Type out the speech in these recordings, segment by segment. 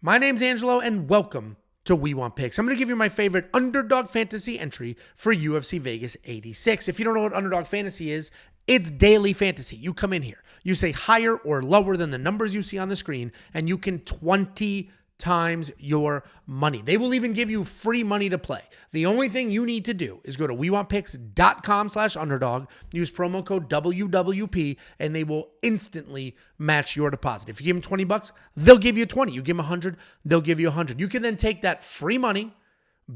My name's Angelo, and welcome to We Want Picks. I'm going to give you my favorite Underdog Fantasy entry for UFC Vegas 86. If you don't know what Underdog Fantasy is, it's daily fantasy. You come in here, you say higher or lower than the numbers you see on the screen, and you can 20 times your money. They will even give you free money to play. The only thing you need to do is go to wewantpicks.com/underdog, use promo code WWP, and they will instantly match your deposit. If you give them $20, they'll give you 20. You give them 100, they'll give you 100. You can then take that free money,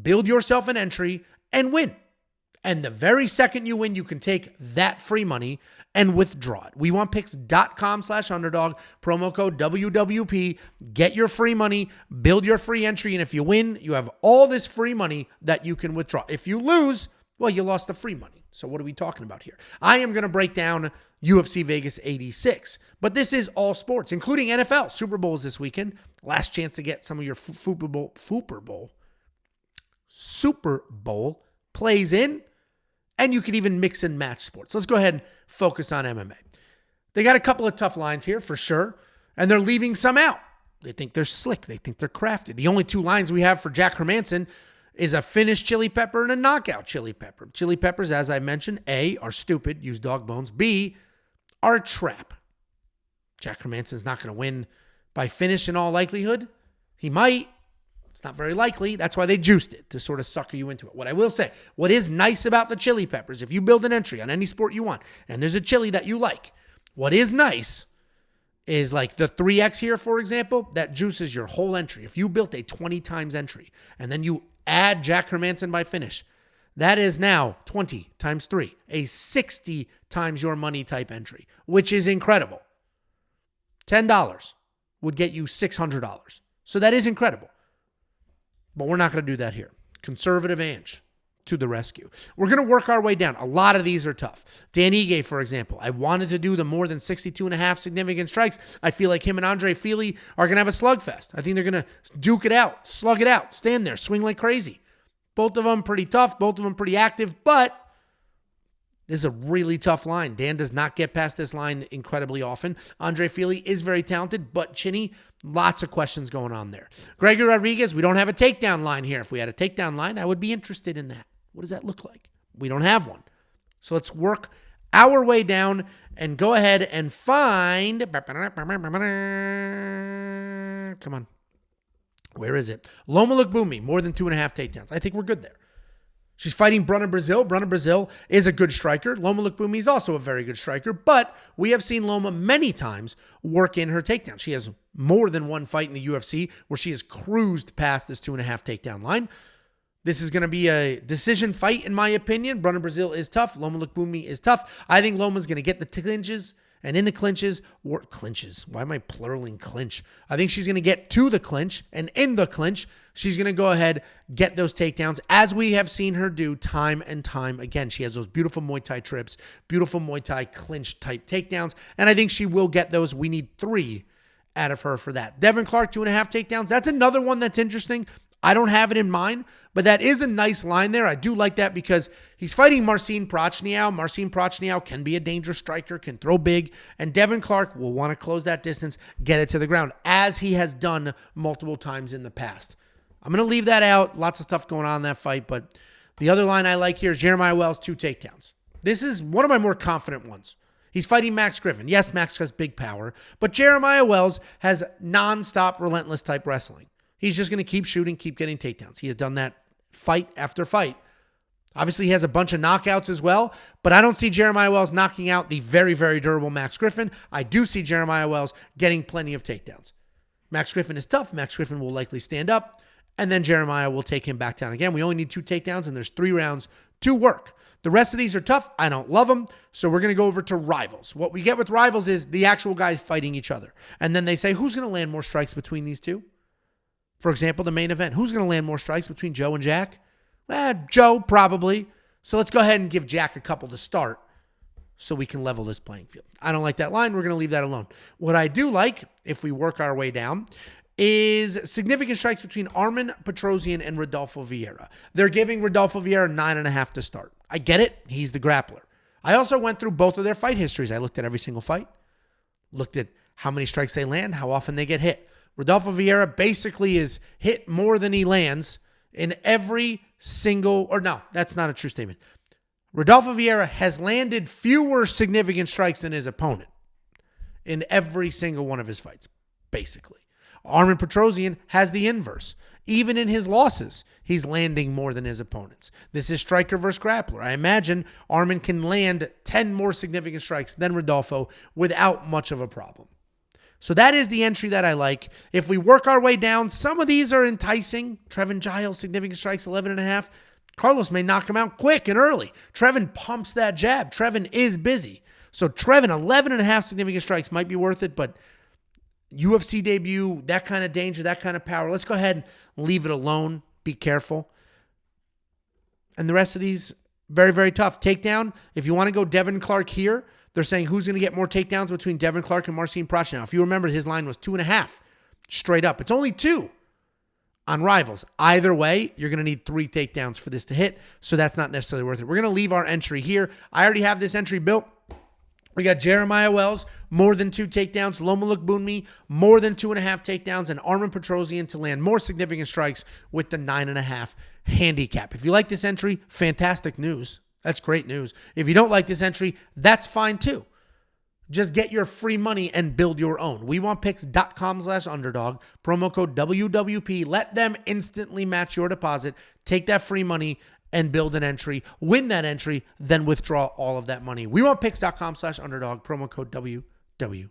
build yourself an entry, and win. And the very second you win, you can take that free money and withdraw it. wewantpicks.com/underdog, promo code WWP. Get your free money, build your free entry, and if you win, you have all this free money that you can withdraw. If you lose, well, you lost the free money. So what are we talking about here? I am going to break down UFC Vegas 86, but this is all sports, including NFL. Super Bowls this weekend. Last chance to get some of your Super Bowl plays in. And you can even mix and match sports. Let's go ahead and focus on MMA. They got a couple of tough lines here for sure, and they're leaving some out. They think they're slick. They think they're crafty. The only two lines we have for Jack Hermansson is a finished chili pepper and a knockout chili pepper. Chili peppers, as I mentioned, A, are stupid, use dog bones. B, are a trap. Jack Hermansson's not going to win by finish in all likelihood. He might. It's not very likely. That's why they juiced it, to sort of sucker you into it. What I will say, what is nice about the chili peppers, if you build an entry on any sport you want, and there's a chili that you like, what is nice is like the 3X here, for example, that juices your whole entry. If you built a 20 times entry, and then you add Jack Hermansson by finish, that is now 20 times 3, a 60 times your money type entry, which is incredible. $10 would get you $600. So that is incredible. But we're not going to do that here. Conservative Ange to the rescue. We're going to work our way down. A lot of these are tough. Dan Ige, for example. I wanted to do the more than 62.5 significant strikes. I feel like him and Andre Fili are going to have a slugfest. I think they're going to duke it out, slug it out, stand there, swing like crazy. Both of them pretty tough, both of them pretty active, but this is a really tough line. Dan does not get past this line incredibly often. Andre Fili is very talented, but chinny. Lots of questions going on there. Gregory Rodriguez, we don't have a takedown line here. If we had a takedown line, I would be interested in that. What does that look like? We don't have one. So let's work our way down and go ahead and find... Come on. Where is it? Loma Lookboonmee, more than 2.5 takedowns. I think we're good there. She's fighting Bruna Brazil. Bruna Brazil is a good striker. Loma Lookboonmee is also a very good striker, but we have seen Loma many times work in her takedown. She has more than one fight in the UFC where she has cruised past this 2.5 takedown line. This is going to be a decision fight, in my opinion. Bruna Brazil is tough. Loma Lookboonmee is tough. I think Loma's going to get the clinches, and in the clinches, why am I pluraling clinch? I think she's going to get to the clinch, and in the clinch, she's going to go ahead, get those takedowns, as we have seen her do time and time again. She has those beautiful Muay Thai trips, beautiful Muay Thai clinch type takedowns, and I think she will get those. We need 3 out of her for that. Devin Clark, 2.5 takedowns. That's another one that's interesting. I don't have it in mind, but that is a nice line there. I do like that because he's fighting Marcin Prachniow. Marcin Prachniow can be a dangerous striker, can throw big, and Devin Clark will want to close that distance, get it to the ground, as he has done multiple times in the past. I'm going to leave that out. Lots of stuff going on in that fight, but the other line I like here is Jeremiah Wells, 2 takedowns. This is one of my more confident ones. He's fighting Max Griffin. Yes, Max has big power, but Jeremiah Wells has nonstop, relentless type wrestling. He's just going to keep shooting, keep getting takedowns. He has done that fight after fight. Obviously, he has a bunch of knockouts as well, but I don't see Jeremiah Wells knocking out the very, very durable Max Griffin. I do see Jeremiah Wells getting plenty of takedowns. Max Griffin is tough. Max Griffin will likely stand up, and then Jeremiah will take him back down again. We only need 2 takedowns, and there's 3 rounds to work. The rest of these are tough. I don't love them, so we're going to go over to rivals. What we get with rivals is the actual guys fighting each other, and then they say, who's going to land more strikes between these two? For example, the main event. Who's going to land more strikes between Joe and Jack? Joe, probably. So let's go ahead and give Jack a couple to start so we can level this playing field. I don't like that line. We're going to leave that alone. What I do like, if we work our way down, is significant strikes between Armen Petrosyan and Rodolfo Vieira. They're giving Rodolfo Vieira 9.5 to start. I get it. He's the grappler. I also went through both of their fight histories. I looked at every single fight, looked at how many strikes they land, how often they get hit. Rodolfo Vieira basically is hit more than he lands in every single, or no, that's not a true statement. Rodolfo Vieira has landed fewer significant strikes than his opponent in every single one of his fights, basically. Armen Petrosyan has the inverse. Even in his losses, he's landing more than his opponents. This is striker versus grappler. I imagine Armen can land 10 more significant strikes than Rodolfo without much of a problem. So that is the entry that I like. If we work our way down, some of these are enticing. Trevin Giles, significant strikes, 11.5. Carlos may knock him out quick and early. Trevin pumps that jab. Trevin is busy. So Trevin, 11.5 significant strikes might be worth it, but UFC debut, that kind of danger, that kind of power. Let's go ahead and leave it alone. Be careful. And the rest of these, very, very tough. Takedown, if you want to go Devin Clark here, they're saying who's going to get more takedowns between Devin Clark and Marcin Prach. Now, if you remember, his line was 2.5 straight up. It's only 2 on Rivals. Either way, you're going to need 3 takedowns for this to hit, so that's not necessarily worth it. We're going to leave our entry here. I already have this entry built. We got Jeremiah Wells, more than 2 takedowns. Loma Lookboonmee, more than 2.5 takedowns. And Armen Petrosyan to land more significant strikes with the 9.5 handicap. If you like this entry, fantastic news. That's great news. If you don't like this entry, that's fine too. Just get your free money and build your own. WeWantPicks.com/underdog. Promo code WWP. Let them instantly match your deposit. Take that free money and build an entry, win that entry, then withdraw all of that money. WeWantPicks.com/underdog, promo code WWP.